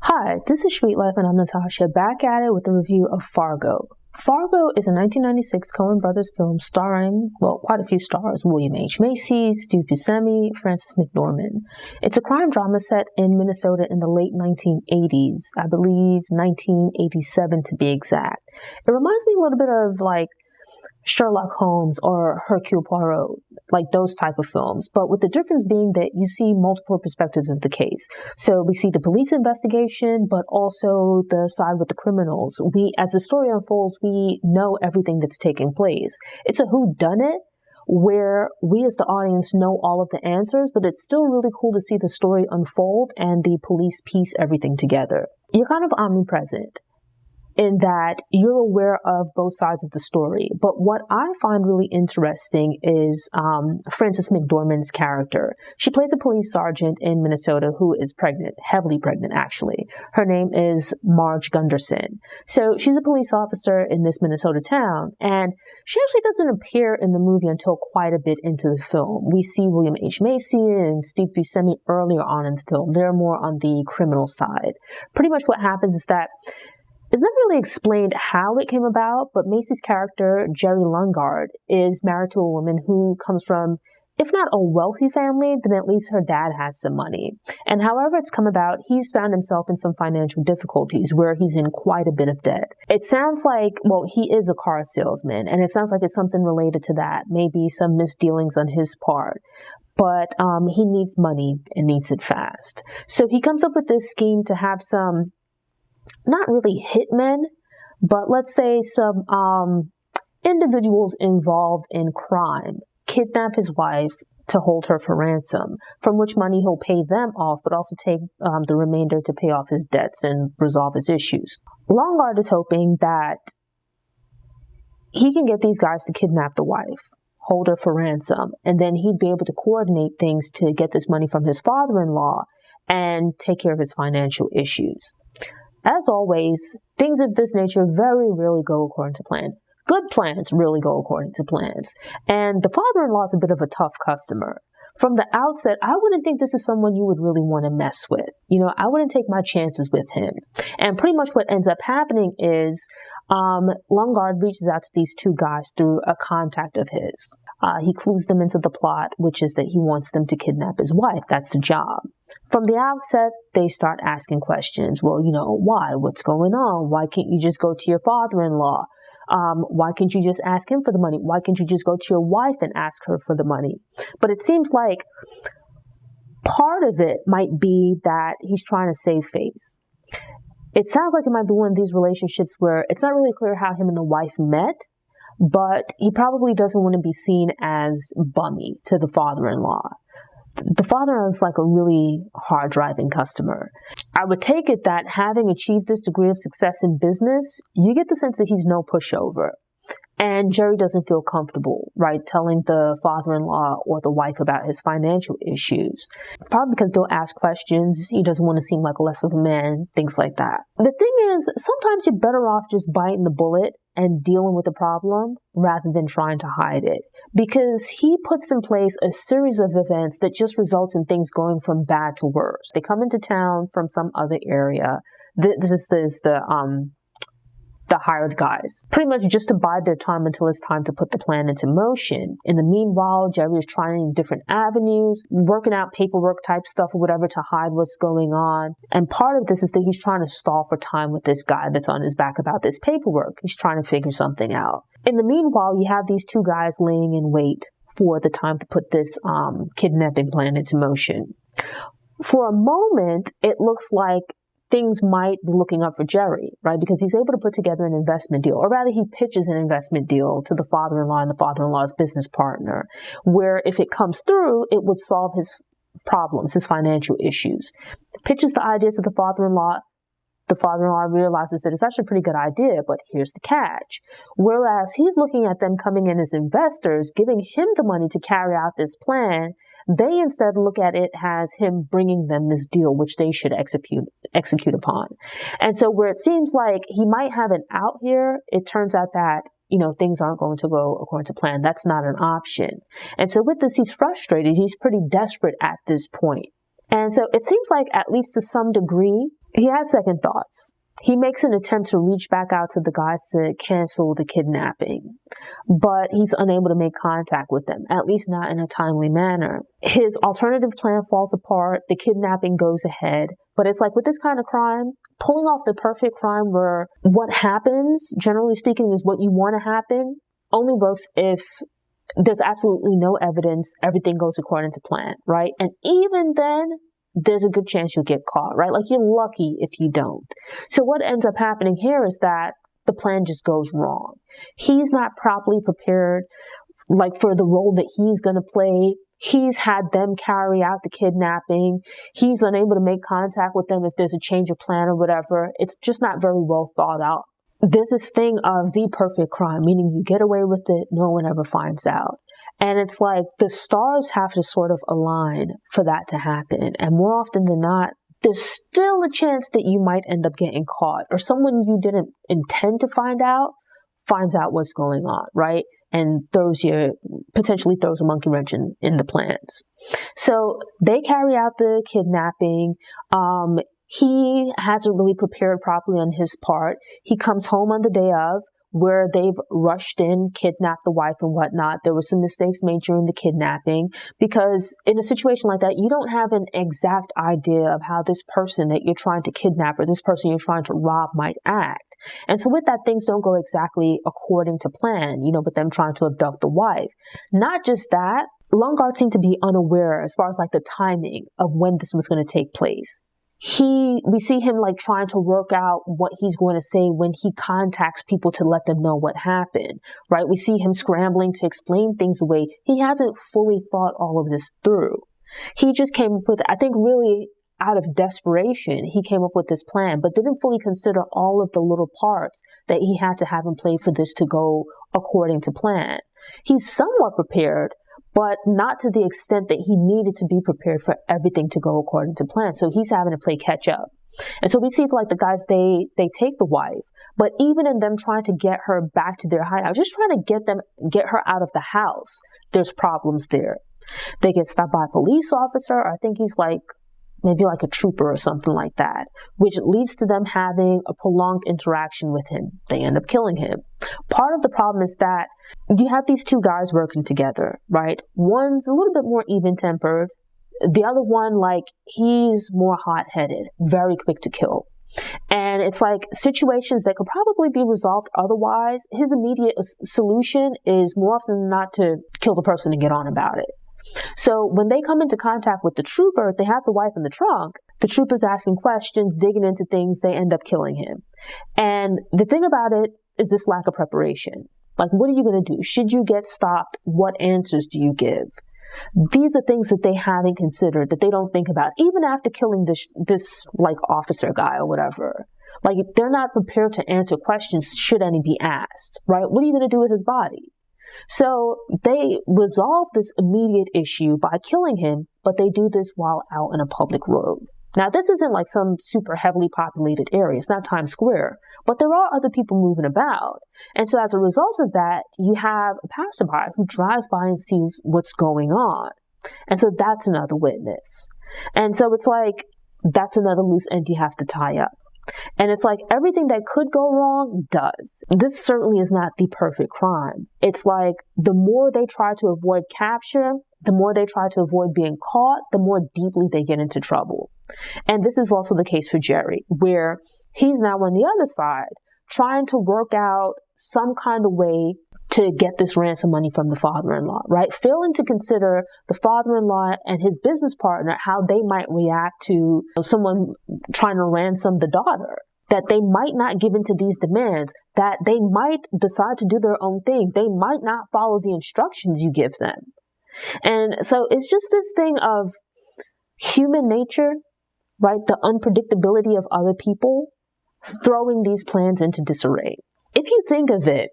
Hi, this is Sweet Life and I'm Natasha, back at it with a review of Fargo. Fargo is a 1996 Coen Brothers film starring, quite a few stars: William H. Macy, Steve Buscemi, Frances McDormand. It's a crime drama set in Minnesota in the late 1980s, I believe 1987 to be exact. It reminds me a little bit of Sherlock Holmes or Hercule Poirot, like those type of films, but with the difference being that you see multiple perspectives of the case. So we see the police investigation, but also the side with the criminals. As the story unfolds, we know everything that's taking place. It's a whodunit where we as the audience know all of the answers, but it's still really cool to see the story unfold and the police piece everything together. You're kind of omnipresent in that you're aware of both sides of the story. But what I find really interesting is Frances McDormand's character. She plays a police sergeant in Minnesota who is pregnant, heavily pregnant actually. Her name is Marge Gunderson. So she's a police officer in this Minnesota town, and she actually doesn't appear in the movie until quite a bit into the film. We see William H. Macy and Steve Buscemi earlier on in the film. They're more on the criminal side. Pretty much what happens is that it's not really explained how it came about, but Macy's character, Jerry Lungard, is married to a woman who comes from, if not a wealthy family, then at least her dad has some money. And however it's come about, he's found himself in some financial difficulties where he's in quite a bit of debt. It sounds like, he is a car salesman, and it sounds like it's something related to that, maybe some misdealings on his part. But he needs money and needs it fast. So he comes up with this scheme to have some, not really hitmen, but let's say some individuals involved in crime kidnap his wife to hold her for ransom, from which money he'll pay them off, but also take the remainder to pay off his debts and resolve his issues. Longard is hoping that he can get these guys to kidnap the wife, hold her for ransom, and then he'd be able to coordinate things to get this money from his father-in-law and take care of his financial issues. As always, things of this nature very rarely go according to plan. Good plans really go according to plans. And the father-in-law is a bit of a tough customer. From the outset, I wouldn't think this is someone you would really want to mess with. I wouldn't take my chances with him. And pretty much what ends up happening is Lungard reaches out to these two guys through a contact of his. He clues them into the plot, which is that he wants them to kidnap his wife. That's the job. From the outset, they start asking questions. Why? What's going on? Why can't you just go to your father-in-law? Why can't you just ask him for the money? Why can't you just go to your wife and ask her for the money? But it seems like part of it might be that he's trying to save face. It sounds like it might be one of these relationships where it's not really clear how him and the wife met, but he probably doesn't want to be seen as bummy to the father-in-law. The father-in-law is like a really hard-driving customer. I would take it that having achieved this degree of success in business, you get the sense that he's no pushover. And Jerry doesn't feel comfortable, right, telling the father-in-law or the wife about his financial issues. Probably because they'll ask questions. He doesn't want to seem like less of a man, things like that. The thing is, sometimes you're better off just biting the bullet and dealing with the problem rather than trying to hide it. Because he puts in place a series of events that just results in things going from bad to worse. They come into town from some other area. This is the hired guys, pretty much just to bide their time until it's time to put the plan into motion. In the meanwhile, Jerry is trying different avenues, working out paperwork type stuff or whatever to hide what's going on. And part of this is that he's trying to stall for time with this guy that's on his back about this paperwork. He's trying to figure something out. In the meanwhile, you have these two guys laying in wait for the time to put this kidnapping plan into motion. For a moment, it looks like things might be looking up for Jerry, right? Because he's able to put together an investment deal, or rather he pitches an investment deal to the father-in-law and the father-in-law's business partner, where if it comes through, it would solve his problems, his financial issues. Pitches the idea to the father-in-law. The father-in-law realizes that it's actually a pretty good idea, but here's the catch. Whereas he's looking at them coming in as investors, giving him the money to carry out this plan, they instead look at it as him bringing them this deal, which they should execute upon. And so where it seems like he might have an out here, it turns out that, things aren't going to go according to plan. That's not an option. And so with this, he's frustrated. He's pretty desperate at this point. And so it seems like, at least to some degree, He has second thoughts. He makes an attempt to reach back out to the guys to cancel the kidnapping, but he's unable to make contact with them, at least not in a timely manner. His alternative plan falls apart, the kidnapping goes ahead, but it's like with this kind of crime, pulling off the perfect crime where what happens, generally speaking, is what you want to happen, only works if there's absolutely no evidence, everything goes according to plan, right? And even then, there's a good chance you'll get caught, right? Like you're lucky if you don't. So what ends up happening here is that the plan just goes wrong. He's not properly prepared, like for the role that he's going to play. He's had them carry out the kidnapping. He's unable to make contact with them if there's a change of plan or whatever. It's just not very well thought out. There's this thing of the perfect crime, meaning you get away with it, no one ever finds out. And it's like the stars have to sort of align for that to happen. And more often than not, there's still a chance that you might end up getting caught, or someone you didn't intend to find out finds out what's going on, right? And potentially throws a monkey wrench in the plans. So they carry out the kidnapping. He hasn't really prepared properly on his part. He comes home on the day of, where they've rushed in, kidnapped the wife and whatnot. There were some mistakes made during the kidnapping, because in a situation like that, you don't have an exact idea of how this person that you're trying to kidnap or this person you're trying to rob might act. And so with that, things don't go exactly according to plan, with them trying to abduct the wife. Not just that, Lungard seemed to be unaware as far as like the timing of when this was going to take place. We see him like trying to work out what he's going to say when he contacts people to let them know what happened, right? We see him scrambling to explain things away. He hasn't fully thought all of this through. He just came up with, I think really out of desperation, he came up with this plan, but didn't fully consider all of the little parts that he had to have in play for this to go according to plan. He's somewhat prepared, but not to the extent that he needed to be prepared for everything to go according to plan. So he's having to play catch up. And so we see like the guys, they take the wife, but even in them trying to get her back to their hideout, just trying to get her out of the house, there's problems there. They get stopped by a police officer, or I think he's like, maybe like a trooper or something like that, which leads to them having a prolonged interaction with him. They end up killing him. Part of the problem is that you have these two guys working together, right? One's a little bit more even-tempered. The other one, like, he's more hot-headed, very quick to kill. And it's like situations that could probably be resolved otherwise. His immediate solution is more often than not to kill the person and get on about it. So when they come into contact with the trooper, they have the wife in the trunk. The trooper's asking questions, digging into things, they end up killing him. And the thing about it is this lack of preparation. Like, what are you going to do? Should you get stopped? What answers do you give? These are things that they haven't considered, that they don't think about, even after killing this like officer guy or whatever. Like, they're not prepared to answer questions should any be asked, right? What are you going to do with his body? So they resolve this immediate issue by killing him, but they do this while out in a public road. Now, this isn't like some super heavily populated area. It's not Times Square, but there are other people moving about. And so as a result of that, you have a passerby who drives by and sees what's going on. And so that's another witness. And so it's like, that's another loose end you have to tie up. And it's like everything that could go wrong does. This certainly is not the perfect crime. It's like the more they try to avoid capture, the more they try to avoid being caught, the more deeply they get into trouble. And this is also the case for Jerry, where he's now on the other side trying to work out some kind of way to get this ransom money from the father-in-law, right? Failing to consider the father-in-law and his business partner, how they might react to someone trying to ransom the daughter, that they might not give into these demands, that they might decide to do their own thing. They might not follow the instructions you give them. And so it's just this thing of human nature, right? The unpredictability of other people throwing these plans into disarray. If you think of it,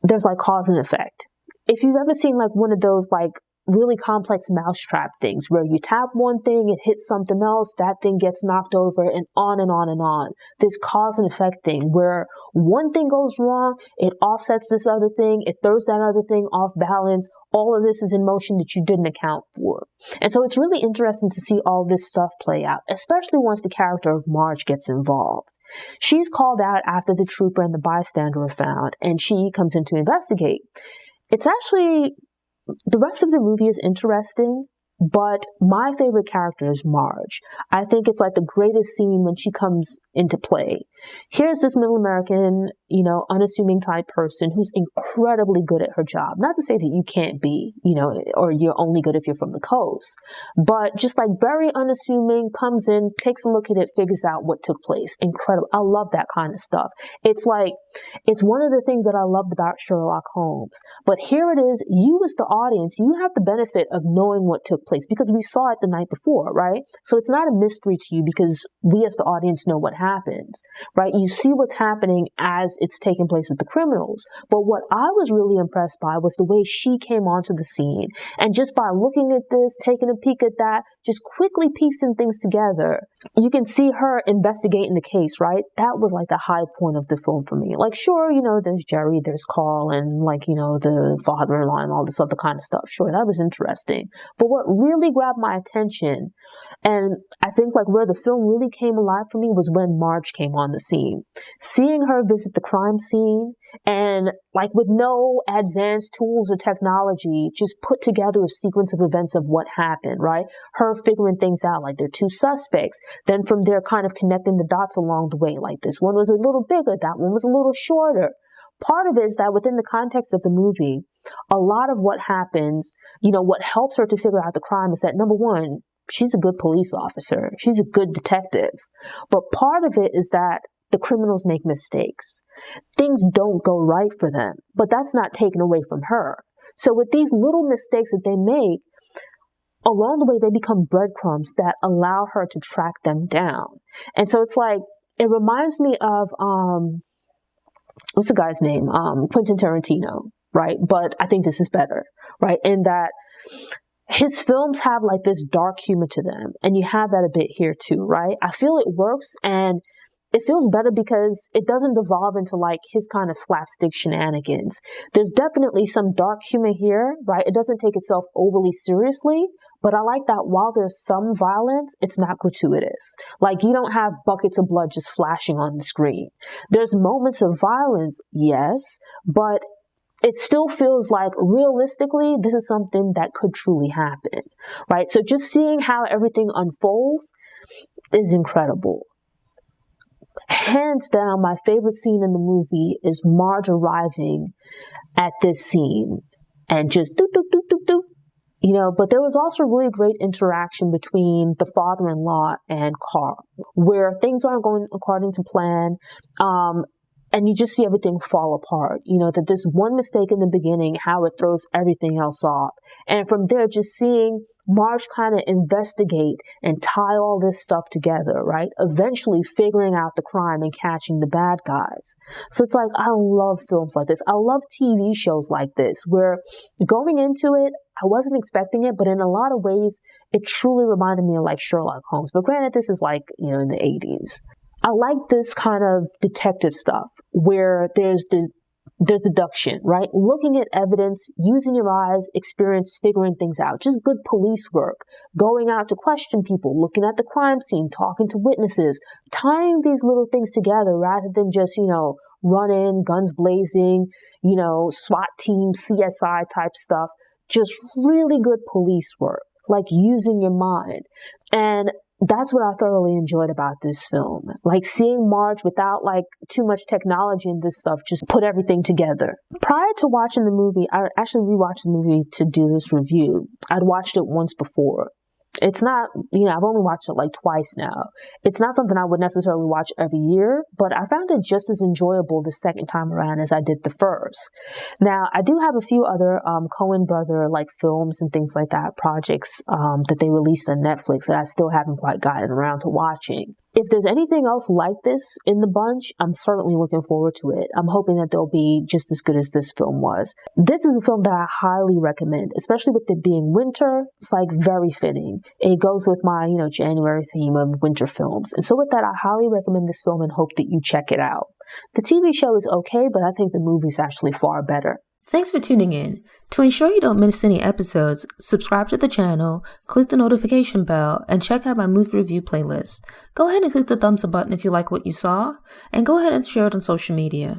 there's like cause and effect. If you've ever seen like one of those like really complex mousetrap things where you tap one thing, it hits something else, that thing gets knocked over, and on and on and on. This cause and effect thing where one thing goes wrong, it offsets this other thing, it throws that other thing off balance. All of this is in motion that you didn't account for. And so it's really interesting to see all this stuff play out, especially once the character of Marge gets involved. She's called out after the trooper and the bystander are found, and she comes in to investigate. It's actually, the rest of the movie is interesting, but my favorite character is Marge. I think it's like the greatest scene when she comes into play. Here's this middle American, unassuming type person who's incredibly good at her job. Not to say that you can't be, or you're only good if you're from the coast, but just like very unassuming, comes in, takes a look at it, figures out what took place. Incredible. I love that kind of stuff. It's one of the things that I loved about Sherlock Holmes. But here it is, you as the audience, you have the benefit of knowing what took place because we saw it the night before, right? So it's not a mystery to you because we as the audience know what happens, right? You see what's happening as it's taking place with the criminals. But what I was really impressed by was the way she came onto the scene. And just by looking at this, taking a peek at that, just quickly piecing things together, you can see her investigating the case, right? That was like the high point of the film for me. Like, sure, there's Jerry, there's Carl, and the father-in-law and all this other kind of stuff. Sure, that was interesting. But what really grabbed my attention, and I think where the film really came alive for me, was when Marge came on the scene. Seeing her visit the crime scene and with no advanced tools or technology, just put together a sequence of events of what happened, right? Her figuring things out, there are two suspects. Then from there, kind of connecting the dots along the way. This one was a little bigger, that one was a little shorter. Part of it is that within the context of the movie, a lot of what happens, what helps her to figure out the crime is that, number one, she's a good police officer. She's a good detective. But part of it is that the criminals make mistakes. Things don't go right for them, but that's not taken away from her. So with these little mistakes that they make, along the way, they become breadcrumbs that allow her to track them down. And so it's it reminds me of, what's the guy's name? Quentin Tarantino, right? But I think this is better, right? In that his films have this dark humor to them. And you have that a bit here too, right? I feel it works and it feels better because it doesn't devolve into his kind of slapstick shenanigans. There's definitely some dark humor here, right? It doesn't take itself overly seriously, but I like that while there's some violence, it's not gratuitous. You don't have buckets of blood just flashing on the screen. There's moments of violence, yes, but it still feels realistically, this is something that could truly happen, right? So just seeing how everything unfolds is incredible. Hands down, my favorite scene in the movie is Marge arriving at this scene and just do, do, do, do, do. But there was also really great interaction between the father-in-law and Carl, where things aren't going according to plan. And you just see everything fall apart. That this one mistake in the beginning, how it throws everything else off. And from there, just seeing Marge kind of investigate and tie all this stuff together, right? Eventually figuring out the crime and catching the bad guys. So it's I love films like this. I love TV shows like this, where going into it, I wasn't expecting it, but in a lot of ways, it truly reminded me of Sherlock Holmes. But granted, this is in the 80s. I like this kind of detective stuff where there's deduction, right? Looking at evidence, using your eyes, experience, figuring things out. Just good police work. Going out to question people, looking at the crime scene, talking to witnesses, tying these little things together rather than just, run in, guns blazing, SWAT team, CSI type stuff. Just really good police work, using your mind. And that's what I thoroughly enjoyed about this film. Seeing Marge without too much technology and this stuff, just put everything together. Prior to watching the movie, I actually rewatched the movie to do this review. I'd watched it once before. It's not, I've only watched it twice now. It's not something I would necessarily watch every year, but I found it just as enjoyable the second time around as I did the first. Now, I do have a few other Coen Brothers films and things like that, projects that they released on Netflix that I still haven't quite gotten around to watching. If there's anything else like this in the bunch, I'm certainly looking forward to it. I'm hoping that they'll be just as good as this film was. This is a film that I highly recommend, especially with it being winter. It's like very fitting. It goes with my, January theme of winter films. And so with that, I highly recommend this film and hope that you check it out. The TV show is okay, but I think the movie's actually far better. Thanks for tuning in. To ensure you don't miss any episodes, subscribe to the channel, click the notification bell, and check out my movie review playlist. Go ahead and click the thumbs up button if you like what you saw, and go ahead and share it on social media.